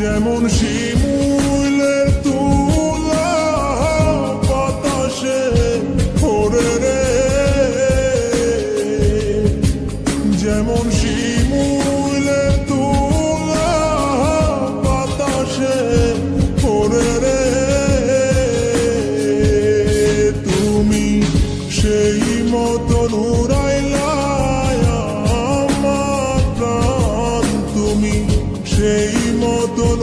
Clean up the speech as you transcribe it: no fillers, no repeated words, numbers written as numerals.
যেমন শিমুলের তুলা বাতাসে ওরে রে, যেমন শিমুলের তুলা বাতাসে ওরে রে, তুমি সেই মতন উড়াইলা আমার প্রাণ, তুমি সেই মতন